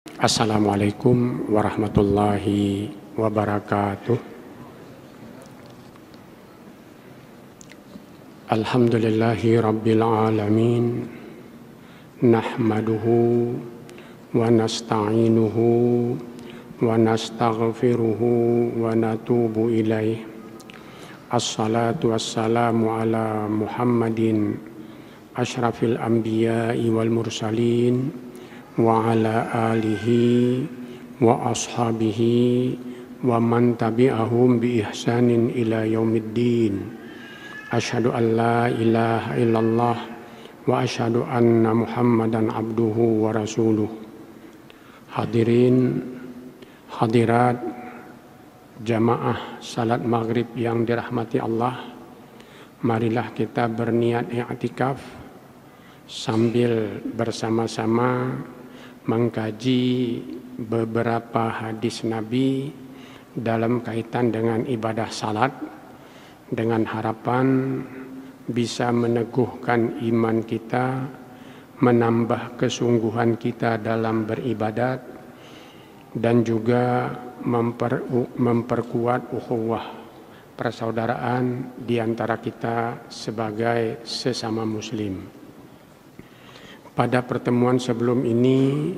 Assalamualaikum warahmatullahi wabarakatuh. Alhamdulillahi rabbil alamin. Nahmaduhu wa nasta'inuhu wa nastaghfiruhu wa natubu ilaih. Assalatu wassalamu ala Muhammadin asyrafil anbiya'i wal mursalin wa ala alihi wa ashabihi wa man tabi'ahum bi ihsanin ila yaumiddin. Asyhadu an la ilaha illallah wa asyhadu anna Muhammadan abduhu wa rasuluh. Hadirin hadirat jamaah salat maghrib yang dirahmati Allah, marilah kita berniat i'tikaf sambil bersama-sama mengkaji beberapa hadis Nabi dalam kaitan dengan ibadah salat, dengan harapan bisa meneguhkan iman kita, menambah kesungguhan kita dalam beribadat, dan juga memperkuat ukhuwah persaudaraan di antara kita sebagai sesama muslim. Pada pertemuan sebelum ini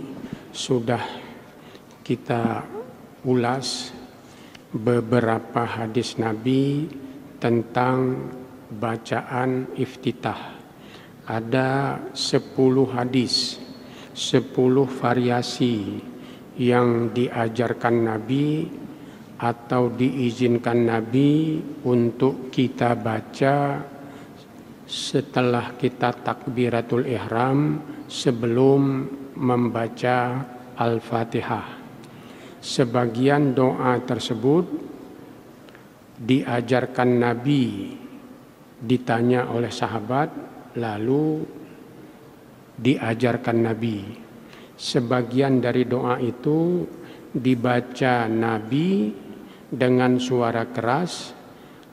sudah kita ulas beberapa hadis Nabi tentang bacaan iftitah. Ada 10 hadis, 10 variasi yang diajarkan Nabi atau diizinkan Nabi untuk kita baca setelah kita takbiratul ihram sebelum membaca Al-Fatihah. Sebagian doa tersebut diajarkan Nabi, ditanya oleh sahabat, lalu diajarkan Nabi. Sebagian dari doa itu dibaca Nabi dengan suara keras,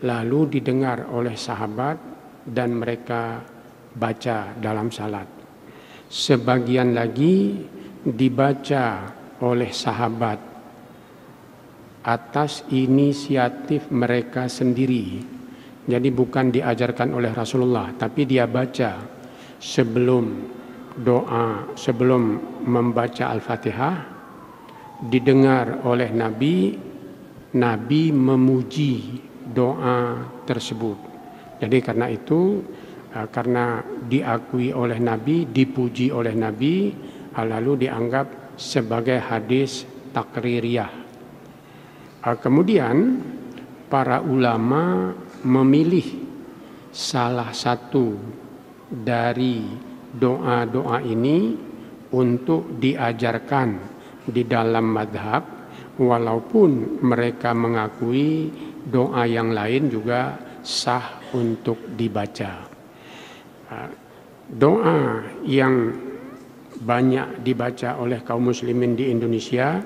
lalu didengar oleh sahabat dan mereka baca dalam salat. Sebagian lagi dibaca oleh sahabat atas inisiatif mereka sendiri. Jadi bukan diajarkan oleh Rasulullah, tapi dia baca sebelum doa, sebelum membaca Al-Fatihah, didengar oleh Nabi, Nabi memuji doa tersebut. Jadi karena itu, karena diakui oleh Nabi, dipuji oleh Nabi, lalu dianggap sebagai hadis takririyah. Kemudian para ulama memilih salah satu dari doa-doa ini untuk diajarkan di dalam madhab, walaupun mereka mengakui doa yang lain juga sah untuk dibaca. Doa yang banyak dibaca oleh kaum muslimin di Indonesia,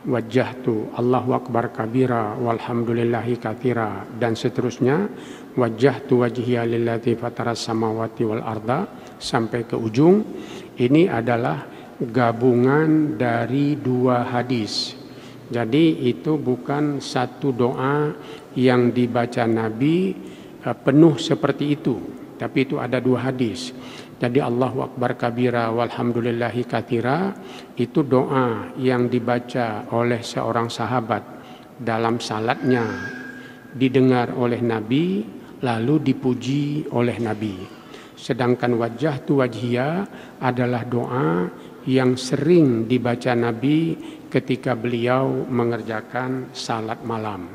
wajjahtu Allahu akbar kabira walhamdulillahi katsira, dan seterusnya, wajjahtu wajhiya lillati fataras samawati wal arda, sampai ke ujung. Ini adalah gabungan dari 2 hadis. Jadi itu bukan satu doa yang dibaca Nabi penuh seperti itu, tapi itu ada 2 hadis. Jadi Allahu akbar kabira walhamdulillahi katsira itu doa yang dibaca oleh seorang sahabat dalam salatnya, didengar oleh Nabi, lalu dipuji oleh Nabi. Sedangkan wajjahtu wajhiya adalah doa yang sering dibaca Nabi ketika beliau mengerjakan salat malam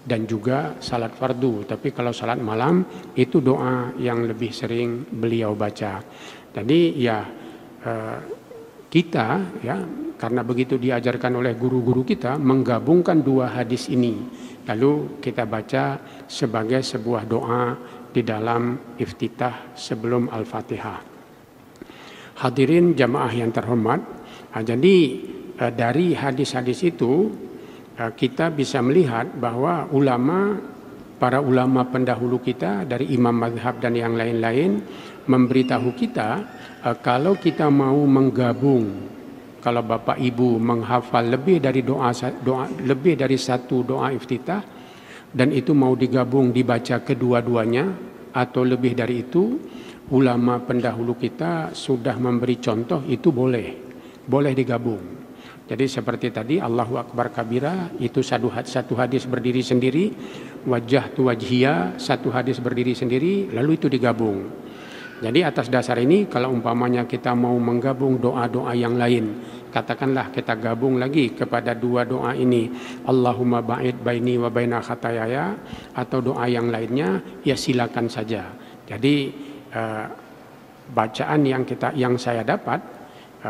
dan juga salat fardu. Tapi kalau salat malam itu doa yang lebih sering beliau baca. Jadi ya kita ya, karena begitu diajarkan oleh guru-guru kita, menggabungkan 2 hadis ini, lalu kita baca sebagai sebuah doa di dalam iftitah sebelum Al-Fatihah. Hadirin jamaah yang terhormat, jadi dari hadis-hadis itu kita bisa melihat bahwa para ulama pendahulu kita dari imam mazhab dan yang lain-lain memberitahu kita kalau kita mau menggabung, kalau Bapak Ibu menghafal lebih dari lebih dari satu doa iftitah dan itu mau digabung dibaca kedua-duanya atau lebih dari itu, ulama pendahulu kita sudah memberi contoh itu boleh digabung. Jadi seperti tadi Allahu Akbar kabira itu satu hadis berdiri sendiri, wajah tu wajhiya satu hadis berdiri sendiri, lalu itu digabung. Jadi atas dasar ini kalau umpamanya kita mau menggabung doa-doa yang lain, katakanlah kita gabung lagi kepada dua doa ini, Allahumma ba'id baini wa baina khatayaya, atau doa yang lainnya, ya silakan saja. Jadi bacaan yang saya dapat,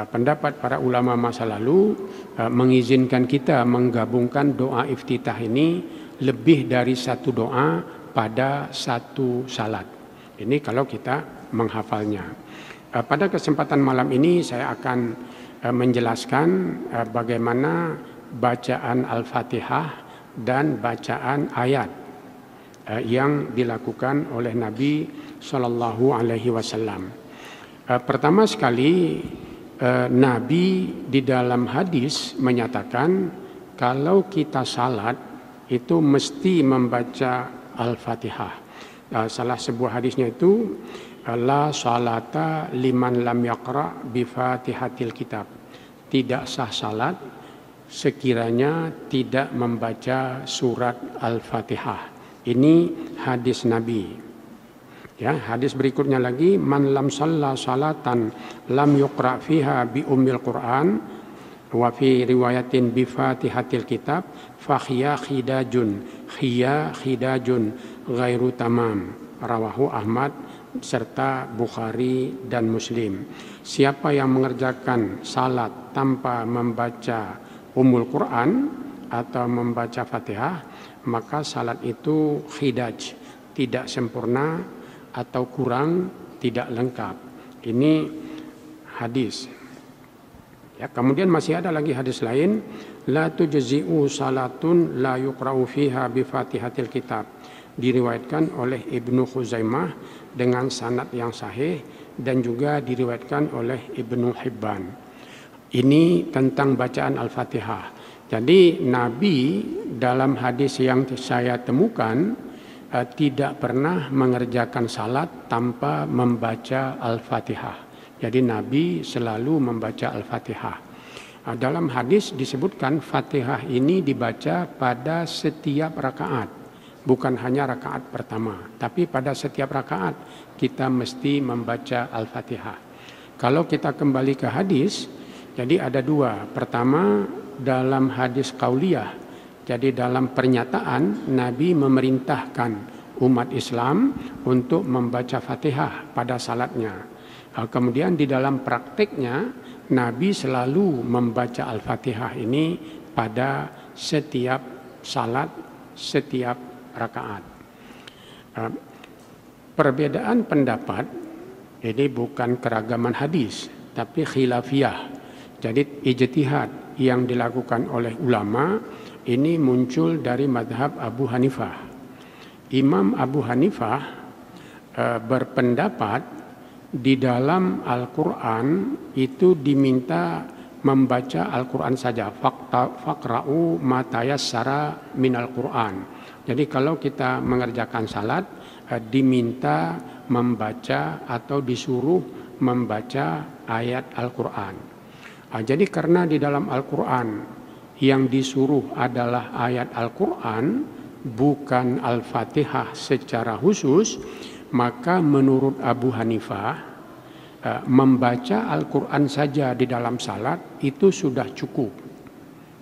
pendapat para ulama masa lalu mengizinkan kita menggabungkan doa iftitah ini lebih dari satu doa pada satu salat. Ini kalau kita menghafalnya. Pada kesempatan malam ini saya akan menjelaskan bagaimana bacaan Al-Fatihah dan bacaan ayat yang dilakukan oleh Nabi Shallallahu Alaihi Wasallam. Pertama sekali, Nabi di dalam hadis menyatakan kalau kita salat itu mesti membaca Al-Fatihah. Salah sebuah hadisnya itu, la salata liman lam yaqra bi fatihatil kitab. Tidak sah salat sekiranya tidak membaca surat Al-Fatihah. Ini hadis Nabi. Ya, hadis berikutnya lagi, man lam shalla salatan lam yuqra fiha bi ummil Qur'an wa fi riwayatin bi fatihatil kitab fa khiya khidajun ghairu tamam. Rawahu Ahmad serta Bukhari dan Muslim. Siapa yang mengerjakan salat tanpa membaca Ummul Quran atau membaca Fatihah, maka salat itu khidaj, tidak sempurna atau kurang, tidak lengkap. Ini hadis. Ya, kemudian masih ada lagi hadis lain, la tujzi'u salatun la yuqra'u fiha bi Fatihatil kitab. Diriwayatkan oleh Ibnu Khuzaimah dengan sanad yang sahih dan juga diriwayatkan oleh Ibnu Hibban. Ini tentang bacaan Al-Fatihah. Jadi Nabi dalam hadis yang saya temukan tidak pernah mengerjakan salat tanpa membaca Al-Fatihah. Jadi Nabi selalu membaca Al-Fatihah. Dalam hadis disebutkan Fatihah ini dibaca pada setiap rakaat. Bukan hanya rakaat pertama, tapi pada setiap rakaat kita mesti membaca Al-Fatihah. Kalau kita kembali ke hadis, jadi ada dua. Pertama, dalam hadis qauliyah. Jadi dalam pernyataan Nabi memerintahkan umat Islam untuk membaca Fatihah pada salatnya. Kemudian di dalam praktiknya Nabi selalu membaca Al-Fatihah ini pada setiap salat, setiap rakaat. Perbedaan pendapat ini bukan keragaman hadis, tapi khilafiyah. Jadi ijtihad yang dilakukan oleh ulama ini muncul dari mazhab Abu Hanifah. Imam Abu Hanifah berpendapat di dalam Al-Quran itu diminta membaca Al-Quran saja. Faqra'u ma tayassara minal Quran. Jadi kalau kita mengerjakan salat diminta membaca atau disuruh membaca ayat Al-Quran. Jadi karena di dalam Al-Quran yang disuruh adalah ayat Al-Quran, bukan Al-Fatihah secara khusus, maka menurut Abu Hanifah membaca Al-Quran saja di dalam salat itu sudah cukup.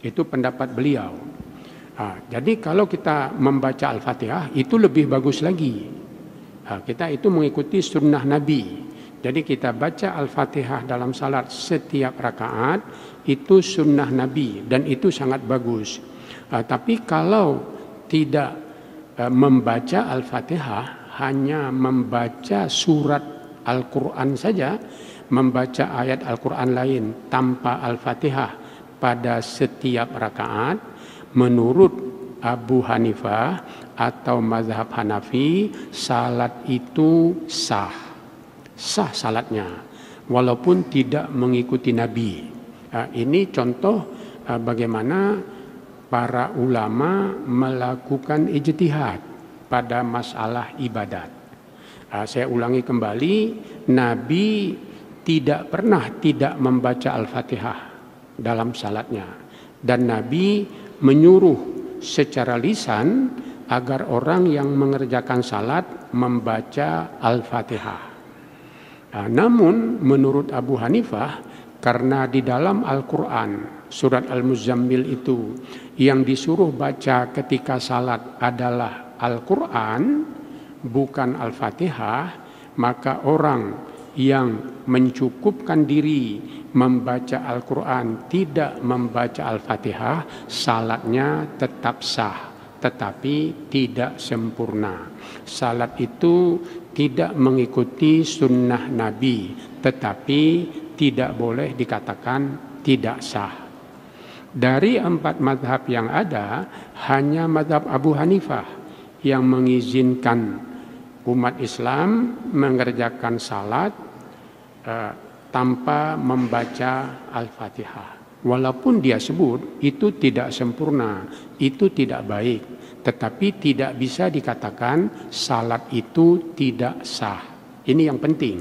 Itu pendapat beliau. Jadi kalau kita membaca Al-Fatihah itu lebih bagus lagi. Kita itu mengikuti sunnah Nabi. Jadi kita baca Al-Fatihah dalam salat setiap rakaat itu sunnah Nabi dan itu sangat bagus. Tapi kalau tidak membaca Al-Fatihah, hanya membaca surat Al-Quran saja, membaca ayat Al-Quran lain tanpa Al-Fatihah pada setiap rakaat, menurut Abu Hanifah atau mazhab Hanafi, salat itu sah salatnya walaupun tidak mengikuti Nabi. Ini contoh bagaimana para ulama melakukan ijtihad pada masalah ibadat. Saya ulangi kembali, Nabi tidak pernah tidak membaca Al-Fatihah dalam salatnya. Dan Nabi menyuruh secara lisan agar orang yang mengerjakan salat membaca Al-Fatihah. Namun menurut Abu Hanifah, karena di dalam Al-Quran surat Al-Muzammil itu yang disuruh baca ketika salat adalah Al-Quran bukan Al-Fatihah, maka orang yang mencukupkan diri membaca Al-Quran tidak membaca Al-Fatihah, salatnya tetap sah tetapi tidak sempurna. Salat itu tidak mengikuti sunnah Nabi, tetapi tidak boleh dikatakan tidak sah. Dari 4 mazhab yang ada, hanya mazhab Abu Hanifah yang mengizinkan umat Islam mengerjakan salat tanpa membaca Al-Fatihah. Walaupun dia sebut itu tidak sempurna, itu tidak baik, tetapi tidak bisa dikatakan salat itu tidak sah. Ini yang penting.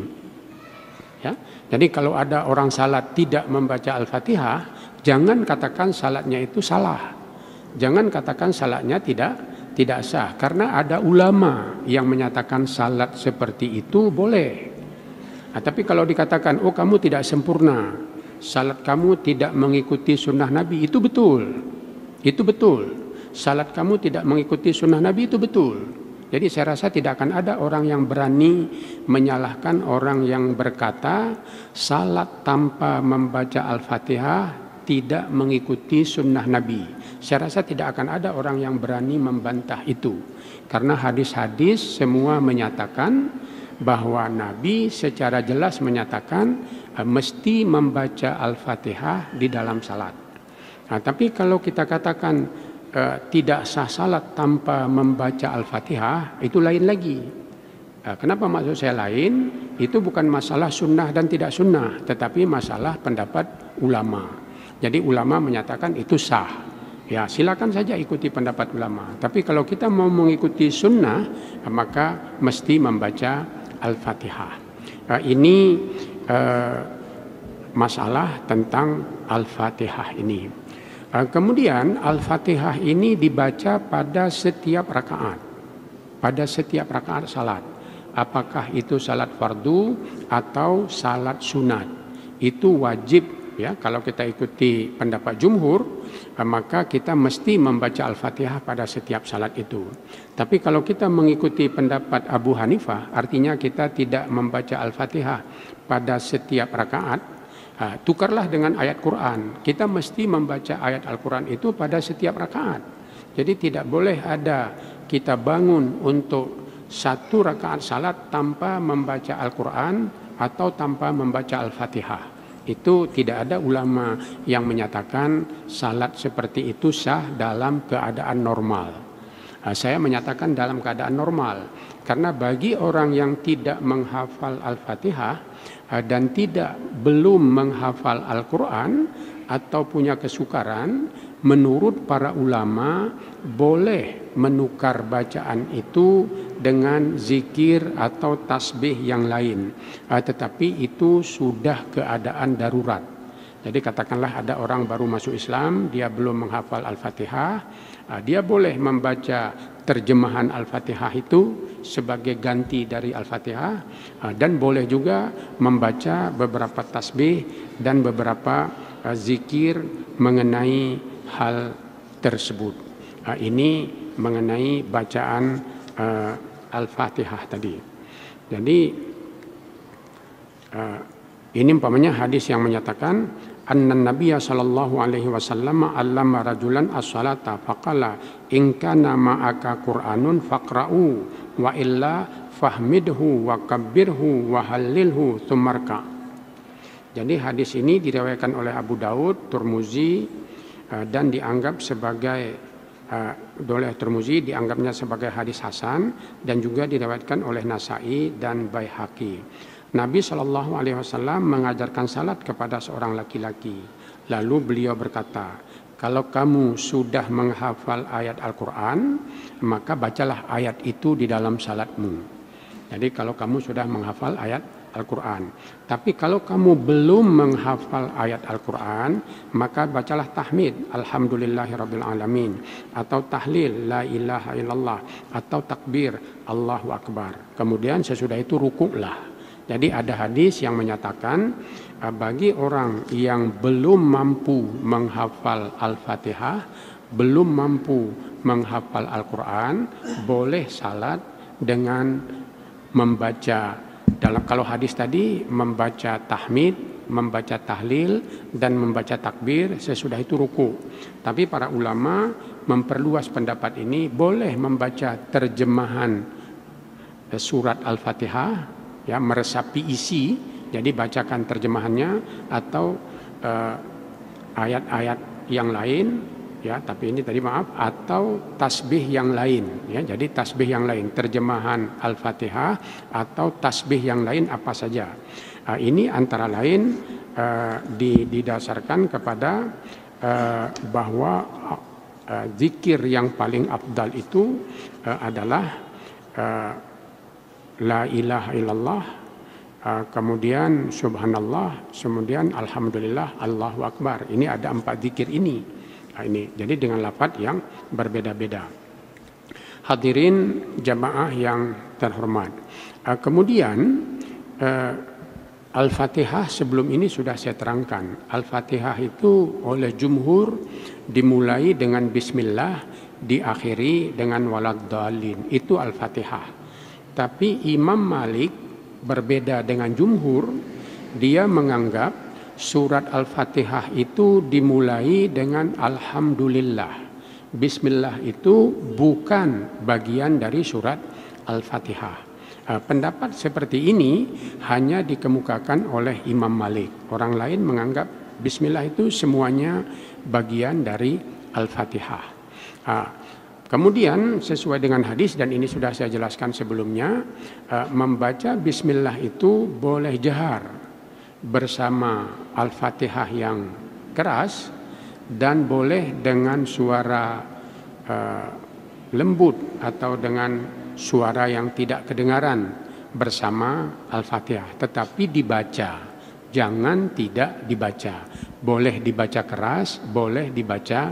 Ya. Jadi kalau ada orang salat tidak membaca Al-Fatihah, jangan katakan salatnya itu salah. Jangan katakan salatnya tidak sah, karena ada ulama yang menyatakan salat seperti itu boleh. Tapi kalau dikatakan, oh kamu tidak sempurna, salat kamu tidak mengikuti sunnah Nabi, itu betul. Itu betul. Salat kamu tidak mengikuti sunnah Nabi, itu betul. Jadi saya rasa tidak akan ada orang yang berani menyalahkan orang yang berkata salat tanpa membaca Al-Fatihah tidak mengikuti sunnah Nabi. Saya rasa tidak akan ada orang yang berani membantah itu. Karena hadis-hadis semua menyatakan bahwa Nabi secara jelas menyatakan mesti membaca Al-Fatihah di dalam salat. Tapi kalau kita katakan tidak sah salat tanpa membaca Al-Fatihah, itu lain lagi. Kenapa maksud saya lain? Itu bukan masalah sunnah dan tidak sunnah, tetapi masalah pendapat ulama. Jadi ulama menyatakan itu sah. Ya, silakan saja ikuti pendapat ulama. Tapi kalau kita mau mengikuti sunnah, maka mesti membaca Al-Fatihah. Ini masalah tentang Al-Fatihah ini. Kemudian Al-Fatihah ini dibaca pada setiap rakaat. Pada setiap rakaat salat. Apakah itu salat fardu atau salat sunat. Itu wajib. Ya, kalau kita ikuti pendapat jumhur, maka kita mesti membaca Al-Fatihah pada setiap salat itu. Tapi kalau kita mengikuti pendapat Abu Hanifah, artinya kita tidak membaca Al-Fatihah pada setiap rakaat, tukarlah dengan ayat Quran. Kita mesti membaca ayat Al-Quran itu pada setiap rakaat. Jadi tidak boleh ada kita bangun untuk satu rakaat salat tanpa membaca Al-Quran atau tanpa membaca Al-Fatihah. Itu tidak ada ulama yang menyatakan salat seperti itu sah dalam keadaan normal. Saya menyatakan dalam keadaan normal, karena bagi orang yang tidak menghafal Al-Fatihah dan belum menghafal Al-Quran atau punya kesukaran, menurut para ulama boleh menukar bacaan itu dengan zikir atau tasbih yang lain, tetapi itu sudah keadaan darurat. Jadi katakanlah ada orang baru masuk Islam, dia belum menghafal Al-Fatihah, dia boleh membaca terjemahan Al-Fatihah itu sebagai ganti dari Al-Fatihah, dan boleh juga membaca beberapa tasbih dan beberapa zikir mengenai hal tersebut. Ini mengenai bacaan Al-Fatihah tadi. Jadi ini umpamanya hadis yang menyatakan anna Nabiya sallallahu alaihi wasallam allama rajulan as-salata faqala in kana ma'aka Qur'anun faqra'u wa illa fahmidhu wa kabbirhu wa hallilhu tsummarka. Jadi hadis ini diriwayatkan oleh Abu Daud, Tirmizi, dan dianggap sebagai oleh Tirmizi dianggapnya sebagai hadis hasan, dan juga diriwayatkan oleh Nasai dan Baihaqi. Nabi SAW mengajarkan salat kepada seorang laki-laki, Lalu beliau berkata, kalau kamu sudah menghafal ayat Al-Quran, maka bacalah ayat itu di dalam salatmu. Jadi kalau kamu sudah menghafal ayat Al-Quran. Tapi kalau kamu belum menghafal ayat Al-Quran, maka bacalah tahmid, Alhamdulillahirrabbilalamin, atau tahlil, La ilaha illallah, atau takbir, Allahu Akbar. Kemudian sesudah itu rukuklah. Jadi ada hadis yang menyatakan bagi orang yang belum mampu menghafal Al-Fatihah, belum mampu menghafal Al-Quran, boleh salat dengan membaca, kalau hadis tadi membaca tahmid, membaca tahlil, dan membaca takbir, sesudah itu ruku. Tapi para ulama memperluas pendapat ini, boleh membaca terjemahan surat Al-Fatihah, ya, meresapi isi, jadi bacakan terjemahannya, atau ayat-ayat yang lain, ya, tapi ini tadi maaf, atau tasbih yang lain, ya, jadi tasbih yang lain, terjemahan Al-Fatihah atau tasbih yang lain apa saja. Ini antara lain didasarkan kepada bahwa zikir yang paling afdal itu adalah La ilaha illallah, kemudian subhanallah, kemudian alhamdulillah, Allahu Akbar. Ini ada 4 zikir ini. Ini jadi dengan lafaz yang berbeda-beda. Hadirin jamaah yang terhormat. Kemudian Al-Fatihah sebelum ini sudah saya terangkan. Al-Fatihah itu oleh jumhur dimulai dengan bismillah, diakhiri dengan waladdallin. Itu Al-Fatihah. Tapi Imam Malik berbeda dengan jumhur, dia menganggap surat Al-Fatihah itu dimulai dengan Alhamdulillah. Bismillah itu bukan bagian dari surat Al-Fatihah. Pendapat seperti ini hanya dikemukakan oleh Imam Malik. Orang lain menganggap Bismillah itu semuanya bagian dari Al-Fatihah. Kemudian sesuai dengan hadis, dan ini sudah saya jelaskan sebelumnya, membaca Bismillah itu boleh jahar bersama Al-Fatihah yang keras, dan boleh dengan suara lembut atau dengan suara yang tidak kedengaran bersama Al-Fatihah, tetapi dibaca, jangan tidak dibaca. Boleh dibaca keras, boleh dibaca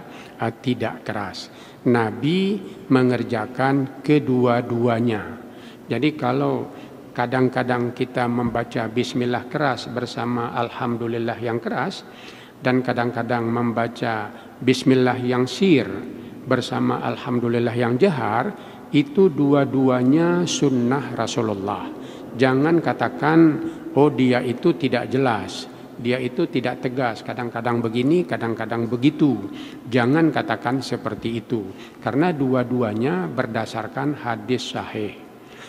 tidak keras. Nabi mengerjakan kedua-duanya. Jadi kalau kadang-kadang kita membaca bismillah keras bersama alhamdulillah yang keras, dan kadang-kadang membaca bismillah yang sir bersama alhamdulillah yang jahar, itu dua-duanya sunnah Rasulullah. Jangan katakan, oh dia itu tidak jelas, dia itu tidak tegas, kadang-kadang begini, kadang-kadang begitu. Jangan katakan seperti itu, karena dua-duanya berdasarkan hadis sahih.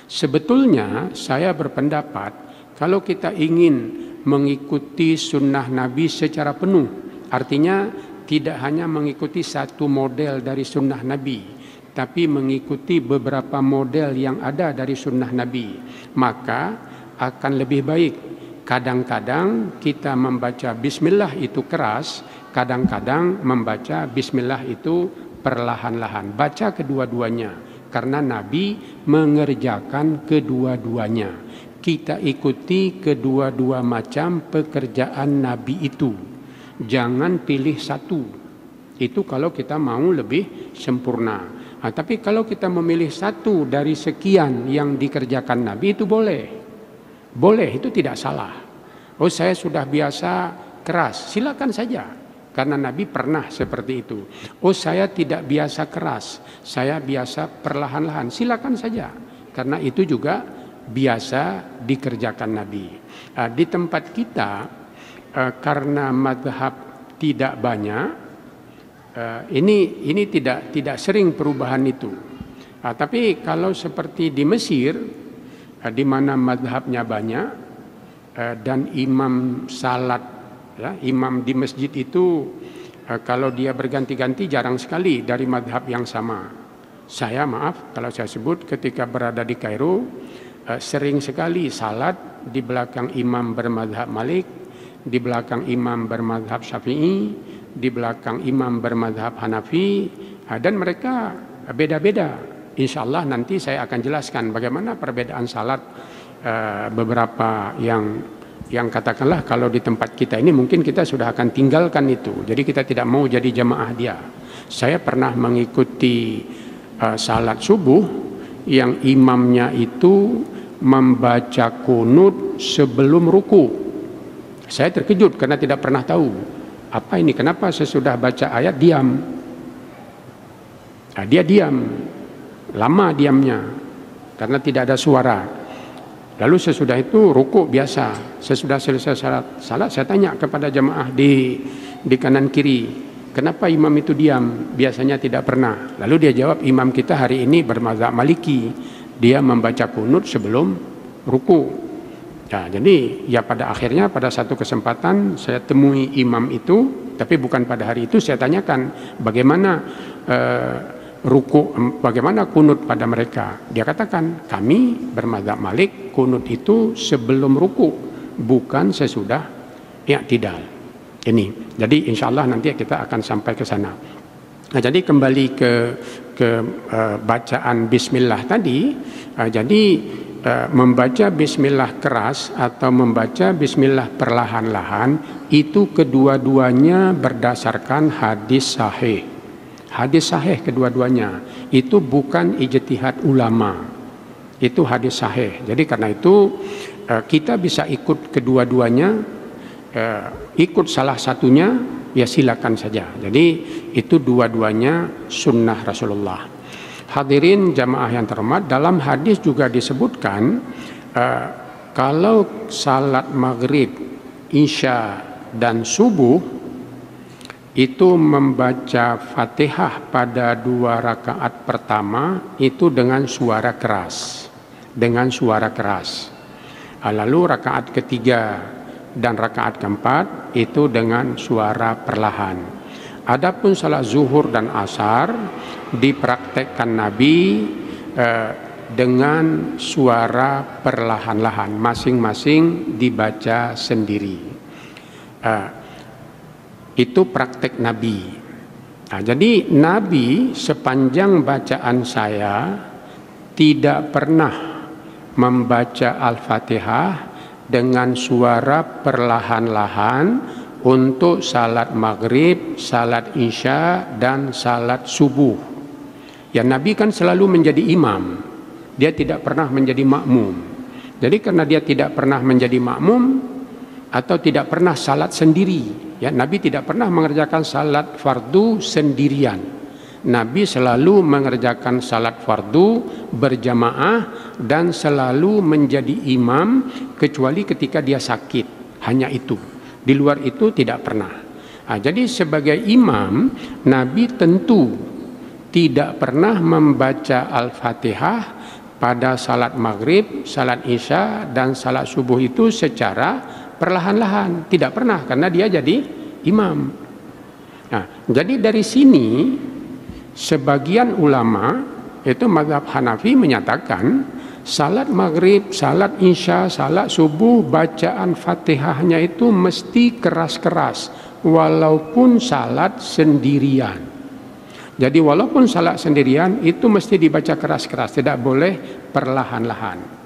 Sebetulnya saya berpendapat kalau kita ingin mengikuti sunnah Nabi secara penuh, artinya tidak hanya mengikuti satu model dari sunnah Nabi, tapi mengikuti beberapa model yang ada dari sunnah Nabi, maka akan lebih baik kadang-kadang kita membaca bismillah itu keras, kadang-kadang membaca bismillah itu perlahan-lahan. Baca kedua-duanya, karena Nabi mengerjakan kedua-duanya. Kita ikuti kedua-dua macam pekerjaan Nabi itu. Jangan pilih satu. Itu kalau kita mau lebih sempurna. Tapi kalau kita memilih satu dari sekian yang dikerjakan Nabi, itu boleh. Boleh, itu tidak salah. Oh, saya sudah biasa keras, silakan saja. Karena Nabi pernah seperti itu. Oh, saya tidak biasa keras, saya biasa perlahan-lahan, silakan saja. Karena itu juga biasa dikerjakan Nabi. Di tempat kita, karena mazhab tidak banyak, ini tidak sering perubahan itu. Tapi kalau seperti di Mesir, di mana mazhabnya banyak, dan imam salat, ya, imam di masjid itu kalau dia berganti-ganti jarang sekali dari mazhab yang sama. Saya maaf kalau saya sebut, ketika berada di Kairo sering sekali salat di belakang imam bermazhab Malik, di belakang imam bermadhab Syafi'i, di belakang imam bermadhab Hanafi, dan mereka beda-beda. Insya Allah nanti saya akan jelaskan bagaimana perbedaan salat beberapa yang katakanlah kalau di tempat kita ini mungkin kita sudah akan tinggalkan itu. Jadi kita tidak mau jadi jamaah dia. Saya pernah mengikuti salat subuh yang imamnya itu membaca kunut sebelum ruku. Saya terkejut karena tidak pernah tahu. Apa ini? Kenapa sesudah baca ayat diam? Nah, dia diam. Lama diamnya karena tidak ada suara. Lalu sesudah itu ruku biasa. Sesudah selesai salat saya tanya kepada jamaah di kanan kiri, kenapa imam itu diam? Biasanya tidak pernah. Lalu dia jawab, imam kita hari ini bermazhab Maliki, dia membaca kunut sebelum ruku. Nah, jadi ya pada akhirnya pada satu kesempatan saya temui imam itu, tapi bukan pada hari itu, saya tanyakan bagaimana ruku, bagaimana kunut pada mereka. Dia katakan, kami bermadzhab Malik kunut itu sebelum ruku, bukan sesudah i'tidal. Ini. Jadi insya Allah nanti kita akan sampai ke sana. Nah, jadi kembali ke bacaan bismillah tadi. Jadi membaca bismillah keras atau membaca bismillah perlahan-lahan itu kedua-duanya berdasarkan hadis sahih. Hadis sahih kedua-duanya, itu bukan ijtihad ulama, itu hadis sahih. Jadi karena itu kita bisa ikut kedua-duanya, ikut salah satunya ya silakan saja. Jadi itu dua-duanya sunnah Rasulullah. Hadirin jamaah yang terhormat, dalam hadis juga disebutkan kalau salat maghrib, isya dan subuh itu membaca Fatihah pada 2 rakaat pertama itu dengan suara keras, lalu rakaat ketiga dan rakaat keempat itu dengan suara perlahan. Adapun salat zuhur dan asar dipraktekkan Nabi dengan suara perlahan-lahan, masing-masing dibaca sendiri. Itu praktek Nabi. Nah, jadi Nabi sepanjang bacaan saya tidak pernah membaca Al-Fatihah dengan suara perlahan-lahan untuk salat maghrib, salat isya dan salat subuh. Ya, Nabi kan selalu menjadi imam. Dia tidak pernah menjadi makmum. Jadi karena dia tidak pernah menjadi makmum atau tidak pernah salat sendiri, ya, Nabi tidak pernah mengerjakan salat fardu sendirian. Nabi selalu mengerjakan salat fardu berjamaah dan selalu menjadi imam kecuali ketika dia sakit, hanya itu. Di luar itu tidak pernah. Nah, jadi sebagai imam, Nabi tentu tidak pernah membaca Al-Fatihah pada salat maghrib, salat isya dan salat subuh itu secara perlahan-lahan, tidak pernah, karena dia jadi imam. Nah, jadi dari sini sebagian ulama itu mazhab Hanafi menyatakan salat maghrib, salat isya, salat subuh bacaan Fatihahnya itu mesti keras-keras walaupun salat sendirian. Jadi walaupun salat sendirian itu mesti dibaca keras-keras, tidak boleh perlahan-lahan.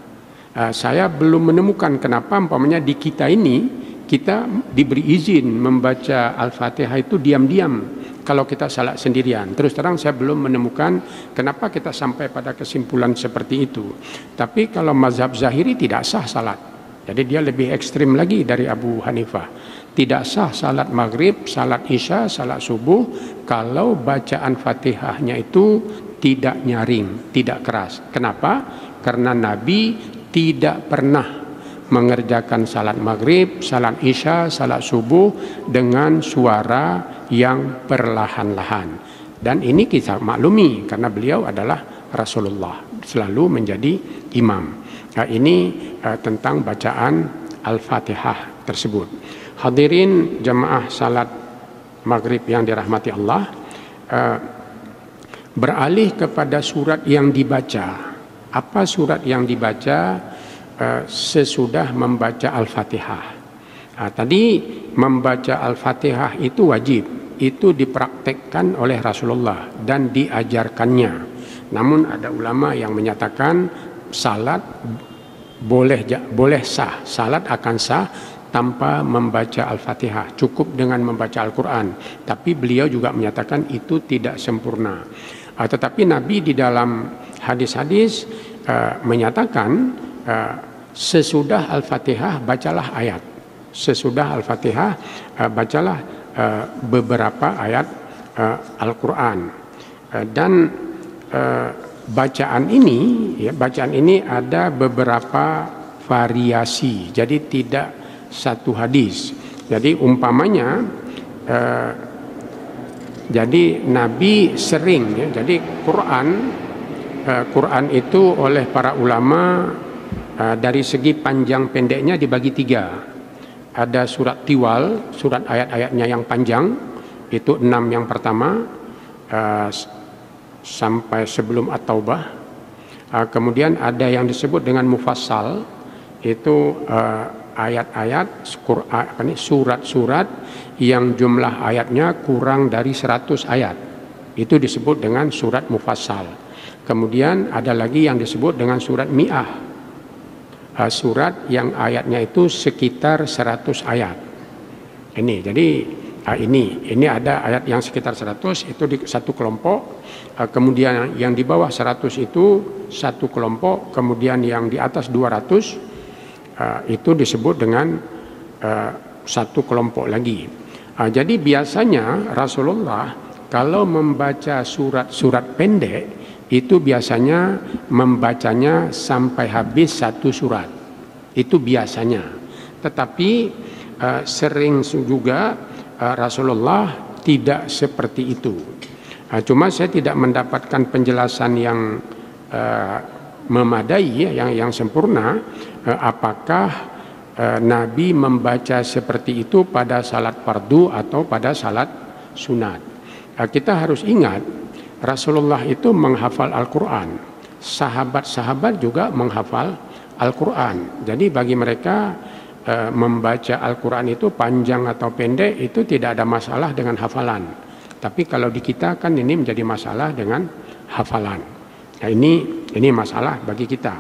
Saya belum menemukan kenapa umpamanya di kita ini kita diberi izin membaca Al-Fatihah itu diam-diam kalau kita salat sendirian. Terus terang saya belum menemukan kenapa kita sampai pada kesimpulan seperti itu. Tapi kalau mazhab Zahiri tidak sah salat. Jadi dia lebih ekstrim lagi dari Abu Hanifah. Tidak sah salat maghrib, salat isya, salat subuh kalau bacaan Fatihahnya itu tidak nyaring, tidak keras. Kenapa? Karena Nabi tidak pernah mengerjakan salat maghrib, salat isya, salat subuh dengan suara yang perlahan-lahan. Dan ini kita maklumi karena beliau adalah Rasulullah, selalu menjadi imam. Nah, ini tentang bacaan Al-Fatihah tersebut. Hadirin jamaah salat maghrib yang dirahmati Allah, beralih kepada surat yang dibaca. Apa surat yang dibaca sesudah membaca Al-Fatihah? Tadi membaca Al-Fatihah itu wajib, itu dipraktekkan oleh Rasulullah dan diajarkannya. Namun ada ulama yang menyatakan salat boleh sah, salat akan sah tanpa membaca Al-Fatihah, cukup dengan membaca Al-Quran. Tapi beliau juga menyatakan itu tidak sempurna. Tetapi Nabi di dalam hadis-hadis menyatakan sesudah Al-Fatihah bacalah ayat. Sesudah Al-Fatihah bacalah beberapa ayat Al-Quran. Dan bacaan ini ada beberapa variasi. Jadi tidak satu hadis. Jadi umpamanya jadi Nabi sering jadi Quran itu oleh para ulama dari segi panjang pendeknya dibagi 3. Ada surat Tiwal, surat ayat-ayatnya yang panjang, itu 6 yang pertama sampai sebelum At-Taubah. Kemudian ada yang disebut dengan Mufassal, itu ayat-ayat surat-surat yang jumlah ayatnya kurang dari 100 ayat. Itu disebut dengan surat Mufassal. Kemudian ada lagi yang disebut dengan surat Mi'ah. Surat yang ayatnya itu sekitar 100 ayat. Jadi ini ada ayat yang sekitar 100 itu di satu kelompok. Kemudian yang di bawah 100 itu satu kelompok. Kemudian yang di atas 200 itu disebut dengan satu kelompok lagi. Jadi biasanya Rasulullah kalau membaca surat-surat pendek itu biasanya membacanya sampai habis satu surat. Itu biasanya. Tetapi sering juga Rasulullah tidak seperti itu. Cuma saya tidak mendapatkan penjelasan yang memadai, yang sempurna, apakah Nabi membaca seperti itu pada salat fardu atau pada salat sunat. Kita harus ingat Rasulullah itu menghafal Al-Quran, sahabat-sahabat juga menghafal Al-Quran. Jadi bagi mereka membaca Al-Quran itu panjang atau pendek itu tidak ada masalah dengan hafalan. Tapi kalau di kita kan ini menjadi masalah dengan hafalan. Nah, ini masalah bagi kita.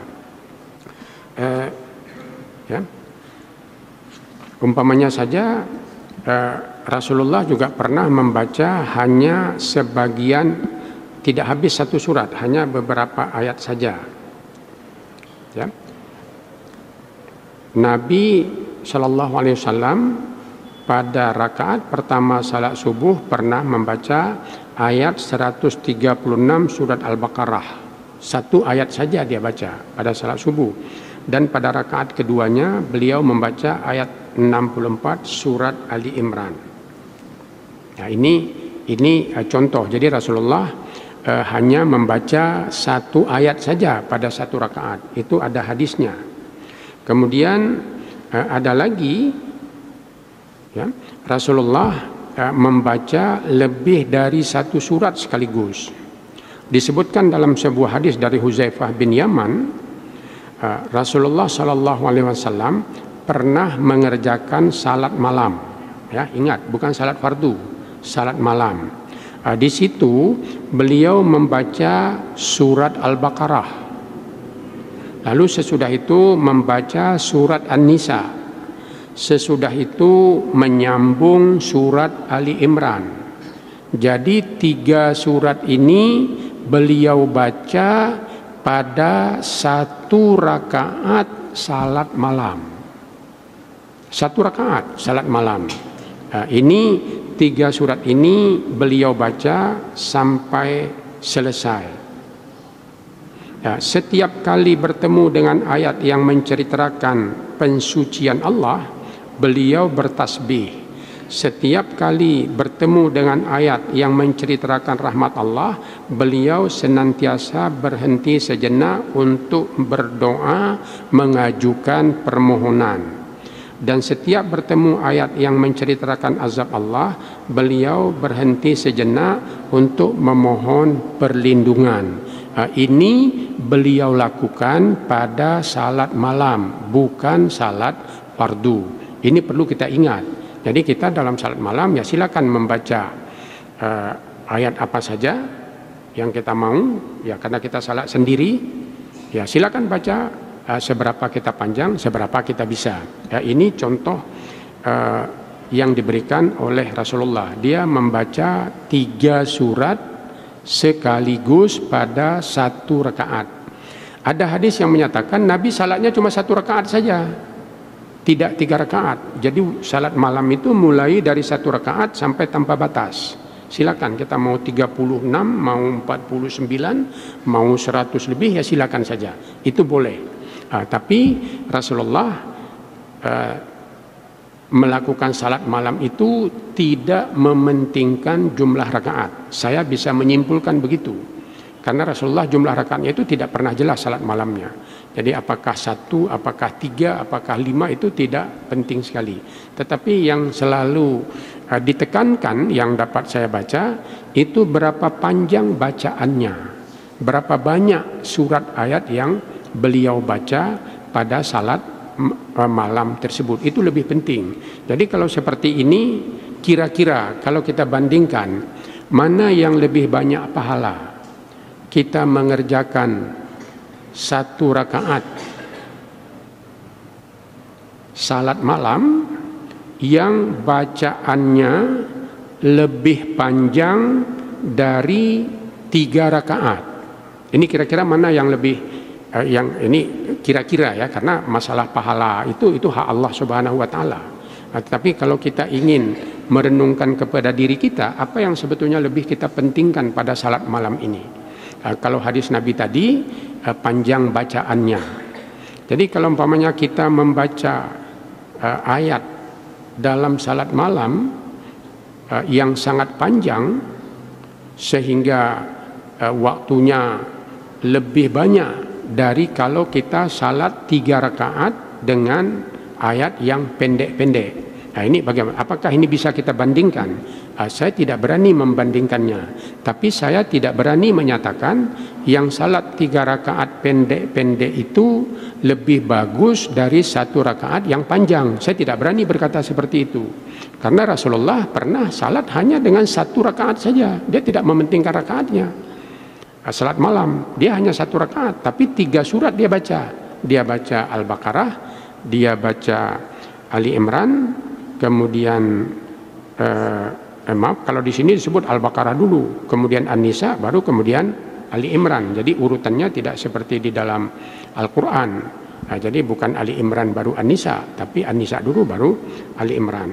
Umpamanya saja Rasulullah juga pernah membaca hanya sebagian, tidak habis satu surat, hanya beberapa ayat saja. Nabi Shallallahu Alaihi Wasallam pada rakaat pertama salat subuh pernah membaca ayat 136 surat Al-Baqarah. Satu ayat saja dia baca pada salat subuh. Dan pada rakaat keduanya beliau membaca ayat 64 surat Ali Imran. Nah, ini contoh. Jadi Rasulullah hanya membaca satu ayat saja pada satu rakaat. Itu ada hadisnya. Kemudian ada lagi Rasulullah membaca lebih dari satu surat sekaligus. Disebutkan dalam sebuah hadis dari Huzaifah bin Yaman, Rasulullah Shallallahu Alaihi Wasallam pernah mengerjakan salat malam. Ingat, bukan salat fardu, salat malam. Di situ beliau membaca surat Al-Baqarah. Lalu sesudah itu membaca surat An-Nisa. Sesudah itu menyambung surat Ali Imran. Jadi 3 surat ini beliau baca pada satu rakaat salat malam. Satu rakaat salat malam. Ini 3 surat ini beliau baca sampai selesai. Setiap kali bertemu dengan ayat yang menceritakan pensucian Allah, beliau bertasbih. Setiap kali bertemu dengan ayat yang menceritakan rahmat Allah, beliau senantiasa berhenti sejenak untuk berdoa, mengajukan permohonan. Dan setiap bertemu ayat yang menceritakan azab Allah, beliau berhenti sejenak untuk memohon perlindungan. Ini beliau lakukan pada salat malam, bukan salat fardu. Ini perlu kita ingat. Jadi kita dalam salat malam ya silakan membaca ayat apa saja yang kita mau, ya karena kita salat sendiri, ya silakan baca seberapa kita panjang, seberapa kita bisa. Ya, ini contoh yang diberikan oleh Rasulullah. Dia membaca 3 surat sekaligus pada 1 rakaat. Ada hadis yang menyatakan Nabi salatnya cuma 1 rakaat saja, tidak 3 rakaat. Jadi salat malam itu mulai dari 1 rakaat sampai tanpa batas. Silakan kita mau 36, mau 49, mau 100 lebih, ya silakan saja. Itu boleh. Tapi Rasulullah melakukan salat malam itu tidak mementingkan jumlah rakaat. Saya bisa menyimpulkan begitu. Karena Rasulullah jumlah rakaatnya itu tidak pernah jelas salat malamnya. Jadi apakah 1, apakah 3, apakah 5 itu tidak penting sekali. Tetapi yang selalu ditekankan yang dapat saya baca itu berapa panjang bacaannya. Berapa banyak surat ayat yang beliau baca pada salat malam tersebut. Itu lebih penting. Jadi kalau seperti ini kira-kira kalau kita bandingkan mana yang lebih banyak pahala, kita mengerjakan 1 rakaat salat malam yang bacaannya lebih panjang dari 3 rakaat. Ini kira-kira mana yang lebih yang ini kira-kira ya, karena masalah pahala itu hak Allah Subhanahu wa taala. Tapi kalau kita ingin merenungkan kepada diri kita, apa yang sebetulnya lebih kita pentingkan pada salat malam ini? Kalau hadis Nabi tadi panjang bacaannya. Jadi kalau umpamanya kita membaca ayat dalam salat malam yang sangat panjang sehingga waktunya lebih banyak dari kalau kita salat 3 rakaat dengan ayat yang pendek-pendek. Nah ini bagaimana? Apakah ini bisa kita bandingkan? Saya tidak berani membandingkannya. Tapi saya tidak berani menyatakan yang salat 3 rakaat pendek-pendek itu lebih bagus dari 1 rakaat yang panjang. Saya tidak berani berkata seperti itu. Karena Rasulullah pernah salat hanya dengan 1 rakaat saja. Dia tidak mementingkan rakaatnya. Salat malam dia hanya 1 rakaat, tapi 3 surat dia baca. Dia baca Al-Baqarah, dia baca Ali Imran, kemudian maaf kalau di sini disebut Al-Baqarah dulu, kemudian An-Nisa, baru kemudian Ali Imran. Jadi urutannya tidak seperti di dalam Al-Quran. Nah, jadi bukan Ali Imran baru An-Nisa, tapi An-Nisa dulu baru Ali Imran.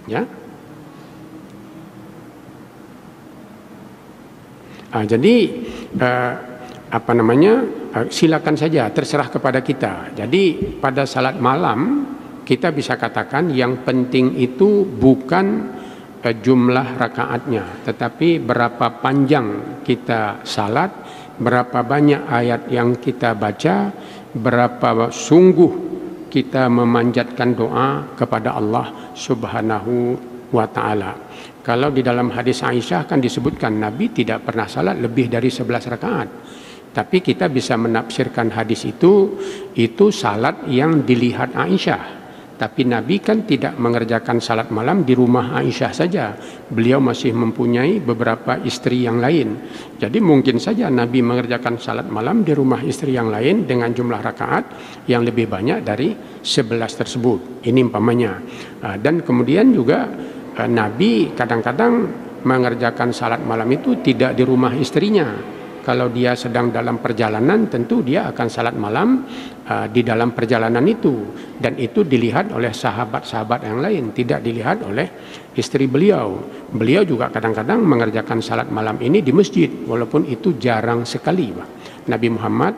Ya. Jadi silakan saja, terserah kepada kita. Jadi pada salat malam kita bisa katakan yang penting itu bukan jumlah rakaatnya, tetapi berapa panjang kita salat, berapa banyak ayat yang kita baca, berapa sungguh kita memanjatkan doa kepada Allah Subhanahu wa ta'ala. Kalau di dalam hadis Aisyah kan disebutkan Nabi tidak pernah salat lebih dari 11 rakaat. Tapi kita bisa menafsirkan hadis itu salat yang dilihat Aisyah. Tapi Nabi kan tidak mengerjakan salat malam di rumah Aisyah saja. Beliau masih mempunyai beberapa istri yang lain. Jadi mungkin saja Nabi mengerjakan salat malam di rumah istri yang lain dengan jumlah rakaat yang lebih banyak dari 11 tersebut. Ini umpamanya. Dan kemudian juga Nabi kadang-kadang mengerjakan salat malam itu tidak di rumah istrinya. Kalau dia sedang dalam perjalanan, tentu dia akan salat malam di dalam perjalanan itu. Dan itu dilihat oleh sahabat-sahabat yang lain, tidak dilihat oleh istri beliau. Beliau juga kadang-kadang mengerjakan salat malam ini di masjid, walaupun itu jarang sekali. Nabi Muhammad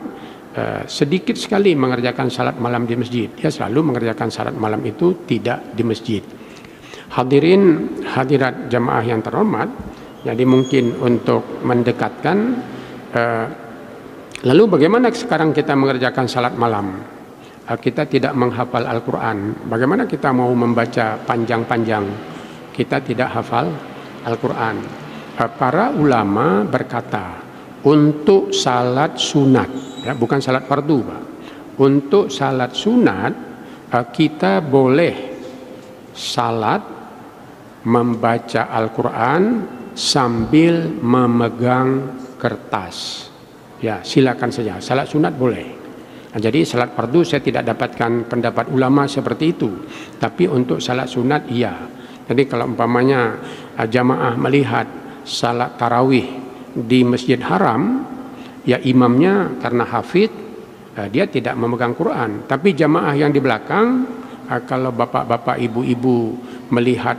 sedikit sekali mengerjakan salat malam di masjid. Dia selalu mengerjakan salat malam itu tidak di masjid. Hadirin hadirat jamaah yang terhormat, jadi mungkin untuk mendekatkan, lalu bagaimana sekarang kita mengerjakan salat malam? Kita tidak menghafal Al-Quran. Bagaimana kita mau membaca panjang-panjang? Kita tidak hafal Al-Quran. Para ulama berkata, untuk salat sunat, ya, bukan salat fardu, Pak. Untuk salat sunat kita boleh salat membaca Al-Quran sambil memegang kertas. Ya, silakan saja. Salat sunat boleh. Nah, jadi salat fardu saya tidak dapatkan pendapat ulama seperti itu. Tapi untuk salat sunat iya. Jadi kalau umpamanya jamaah melihat salat tarawih di Masjid Haram, ya imamnya karena hafid, dia tidak memegang Quran. Tapi jamaah yang di belakang, kalau bapak-bapak, ibu-ibu melihat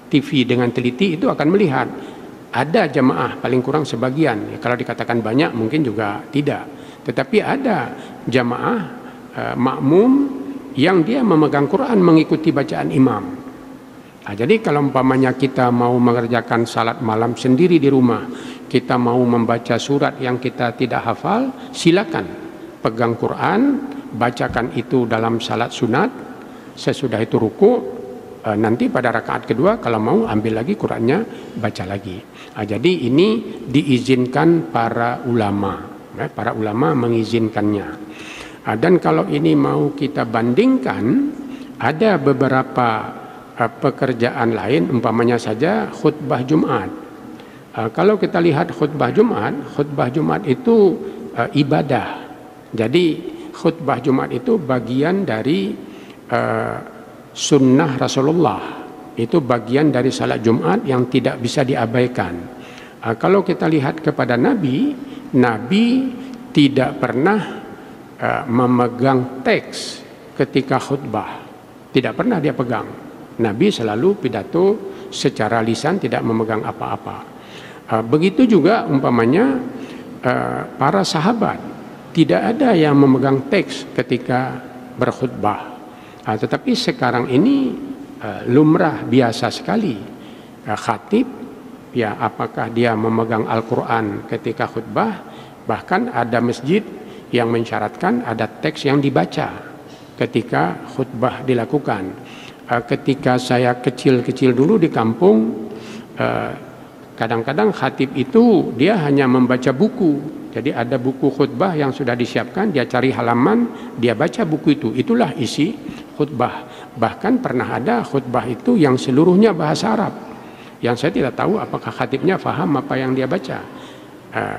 TV dengan teliti, itu akan melihat ada jamaah paling kurang sebagian. Ya, kalau dikatakan banyak mungkin juga tidak. Tetapi ada jamaah makmum yang dia memegang Quran mengikuti bacaan imam. Nah, jadi kalau umpamanya kita mau mengerjakan salat malam sendiri di rumah, kita mau membaca surat yang kita tidak hafal, silakan pegang Quran, bacakan itu dalam salat sunat. Sesudah itu ruku, nanti pada rakaat kedua kalau mau ambil lagi Qurannya, baca lagi. Nah, jadi ini diizinkan para ulama. Para ulama mengizinkannya. Dan kalau ini mau kita bandingkan, ada beberapa pekerjaan lain, umpamanya saja khutbah Jumat. Kalau kita lihat khutbah Jumat itu ibadah. Jadi khutbah Jumat itu bagian dari sunnah Rasulullah. Itu bagian dari salat Jumat yang tidak bisa diabaikan. Kalau kita lihat kepada Nabi tidak pernah memegang teks ketika khutbah. Tidak pernah dia pegang. Nabi selalu pidato secara lisan, tidak memegang apa-apa. Begitu juga umpamanya para sahabat, tidak ada yang memegang teks ketika berkhutbah. Tetapi sekarang ini lumrah biasa sekali. Khatib, ya apakah dia memegang Al-Quran ketika khutbah? Bahkan ada masjid yang mensyaratkan ada teks yang dibaca ketika khutbah dilakukan. Ketika saya kecil-kecil dulu di kampung, kadang-kadang khatib itu dia hanya membaca buku. Jadi ada buku khutbah yang sudah disiapkan, dia cari halaman, dia baca buku itu. Itulah isi khutbah. Bahkan pernah ada khutbah itu yang seluruhnya bahasa Arab. Yang saya tidak tahu apakah khatibnya faham apa yang dia baca.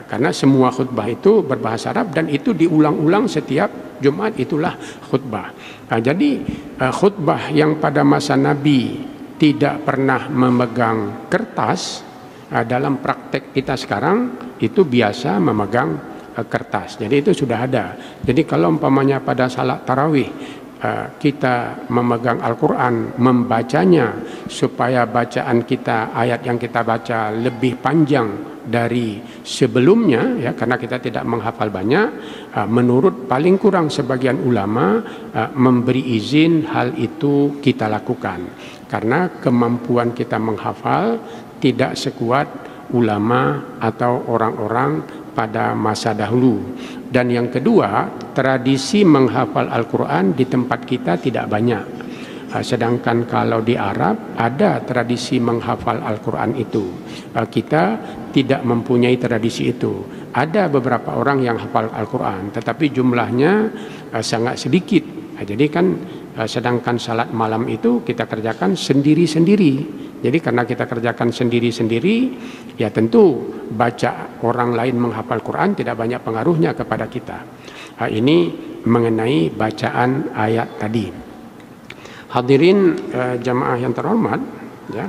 Karena semua khutbah itu berbahasa Arab dan itu diulang-ulang setiap Jumat, itulah khutbah. Jadi khutbah yang pada masa Nabi tidak pernah memegang kertas, dalam praktek kita sekarang itu biasa memegang kertas. Jadi itu sudah ada. Jadi kalau umpamanya pada salat tarawih kita memegang Al-Quran, membacanya supaya bacaan kita, ayat yang kita baca lebih panjang dari sebelumnya, ya, karena kita tidak menghafal banyak, menurut paling kurang sebagian ulama memberi izin hal itu kita lakukan, karena kemampuan kita menghafal tidak sekuat ulama atau orang-orang pada masa dahulu. Dan yang kedua, tradisi menghafal Al-Quran di tempat kita tidak banyak. Sedangkan kalau di Arab ada tradisi menghafal Al-Quran itu. Kita tidak mempunyai tradisi itu. Ada beberapa orang yang hafal Al-Quran, tetapi jumlahnya sangat sedikit. Jadi kan sedangkan salat malam itu kita kerjakan sendiri-sendiri. Jadi karena kita kerjakan sendiri-sendiri, ya tentu baca orang lain menghafal Quran tidak banyak pengaruhnya kepada kita. Ini mengenai bacaan ayat tadi. Hadirin jamaah yang terhormat, ya,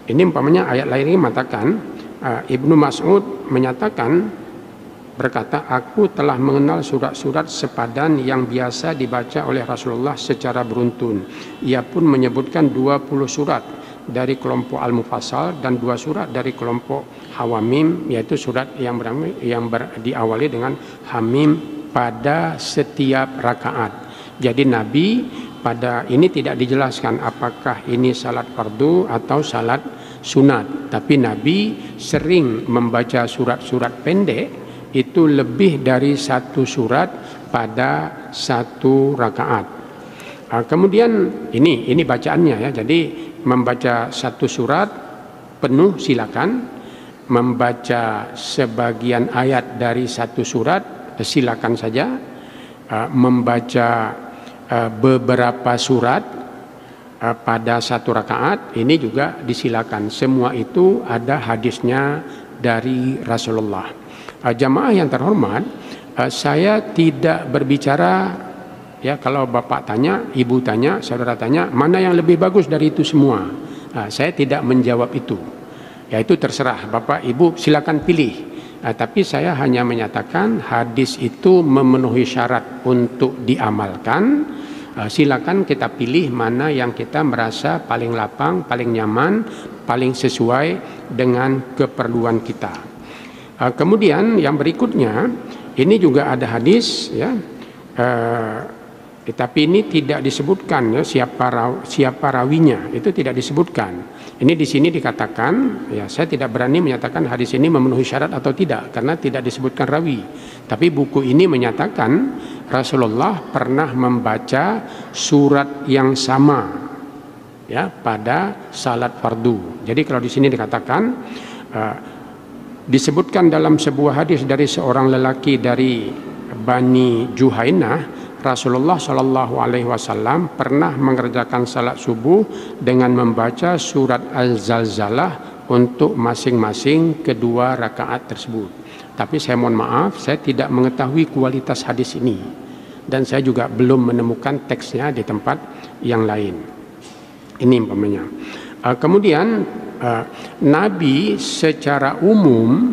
ini umpamanya ayat lain ini mengatakan, Ibnu Mas'ud menyatakan, berkata, aku telah mengenal surat-surat sepadan yang biasa dibaca oleh Rasulullah secara beruntun. Ia pun menyebutkan 20 surat dari kelompok Al-Mufassal dan 2 surat dari kelompok Hawamim, yaitu surat yang diawali dengan Hamim pada setiap rakaat. Jadi Nabi pada ini tidak dijelaskan apakah ini salat fardu atau salat sunat, tapi Nabi sering membaca surat-surat pendek, itu lebih dari 1 surat pada 1 rakaat. Kemudian ini bacaannya, ya. Jadi membaca 1 surat penuh silakan, membaca sebagian ayat dari 1 surat silakan saja, membaca beberapa surat pada satu rakaat, ini juga disilakan. Semua itu ada hadisnya dari Rasulullah. Jamaah yang terhormat, saya tidak berbicara, ya, kalau bapak tanya, ibu tanya, saudara tanya, mana yang lebih bagus dari itu semua. Saya tidak menjawab itu. Ya, itu terserah bapak ibu, silakan pilih. Tapi saya hanya menyatakan hadis itu memenuhi syarat untuk diamalkan. Silakan kita pilih mana yang kita merasa paling lapang, paling nyaman, paling sesuai dengan keperluan kita. Kemudian yang berikutnya, ini juga ada hadis, ya, tapi ini tidak disebutkan, ya, siapa rawinya, itu tidak disebutkan. Ini di sini dikatakan, ya, saya tidak berani menyatakan hadis ini memenuhi syarat atau tidak karena tidak disebutkan rawi. Tapi buku ini menyatakan Rasulullah pernah membaca surat yang sama, ya, pada salat fardu. Jadi kalau di sini dikatakan, disebutkan dalam sebuah hadis dari seorang lelaki dari Bani Juhainah, Rasulullah Shallallahu Alaihi Wasallam pernah mengerjakan salat subuh dengan membaca surat Al-Zalzalah untuk masing-masing kedua rakaat tersebut. Tapi saya mohon maaf, saya tidak mengetahui kualitas hadis ini dan saya juga belum menemukan teksnya di tempat yang lain. Ini umpamanya. Kemudian Nabi secara umum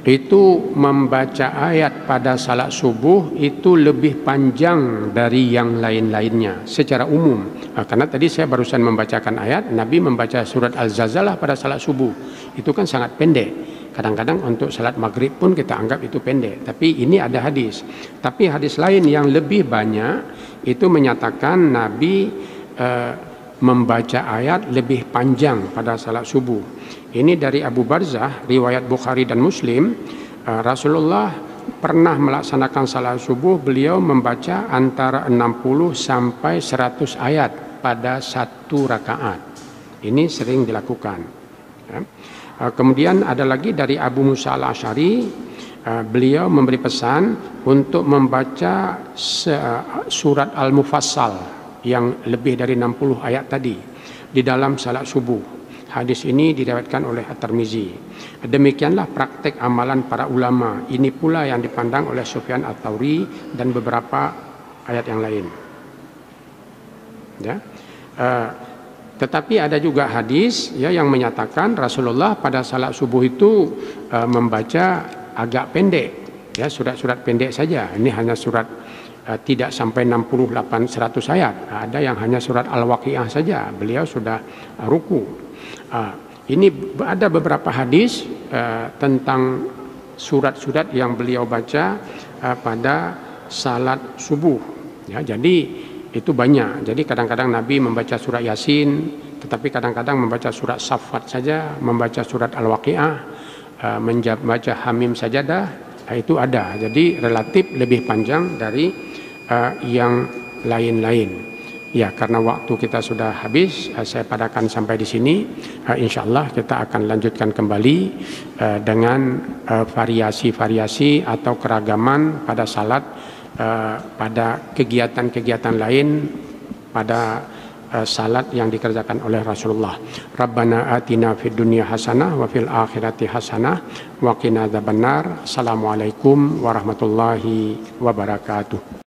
itu membaca ayat pada salat subuh itu lebih panjang dari yang lain-lainnya secara umum. Karena tadi saya barusan membacakan ayat, Nabi membaca surat Al-Zalzalah pada salat subuh. Itu kan sangat pendek. Kadang-kadang untuk salat maghrib pun kita anggap itu pendek. Tapi ini ada hadis. Tapi hadis lain yang lebih banyak itu menyatakan Nabi membaca ayat lebih panjang pada salat subuh. Ini dari Abu Barzah, riwayat Bukhari dan Muslim. Rasulullah pernah melaksanakan salat subuh, beliau membaca antara 60 sampai 100 ayat pada satu rakaat. Ini sering dilakukan. Kemudian ada lagi dari Abu Musa al-Asy'ari, beliau memberi pesan untuk membaca surat Al-Mufassal yang lebih dari 60 ayat tadi di dalam salat subuh. Hadis ini diriwayatkan oleh At-Tirmizi. Demikianlah praktek amalan para ulama. Ini pula yang dipandang oleh Sufyan Ats-Tsauri dan beberapa ayat yang lain. Ya. Tetapi ada juga hadis, ya, yang menyatakan Rasulullah pada salat subuh itu membaca agak pendek, ya, surat-surat pendek saja. Ini hanya surat tidak sampai 68-100 ayat. Ada yang hanya surat Al-Waqiah saja. Beliau sudah ruku. Ini ada beberapa hadis tentang surat-surat yang beliau baca pada salat subuh. Ya, jadi itu banyak. Jadi kadang-kadang Nabi membaca surat Yasin, tetapi kadang-kadang membaca surat Saffat saja, membaca surat Al-Waqiah, membaca Hamim Sajadah, itu ada. Jadi relatif lebih panjang dari yang lain-lain. Ya, karena waktu kita sudah habis, saya padakan sampai di sini. Insyaallah kita akan lanjutkan kembali dengan variasi-variasi atau keragaman pada salat, pada kegiatan-kegiatan lain pada salat yang dikerjakan oleh Rasulullah. Rabbana atina fid dunya hasanah wa fil akhirati hasanah wa qina adzabannar. Assalamualaikum warahmatullahi wabarakatuh.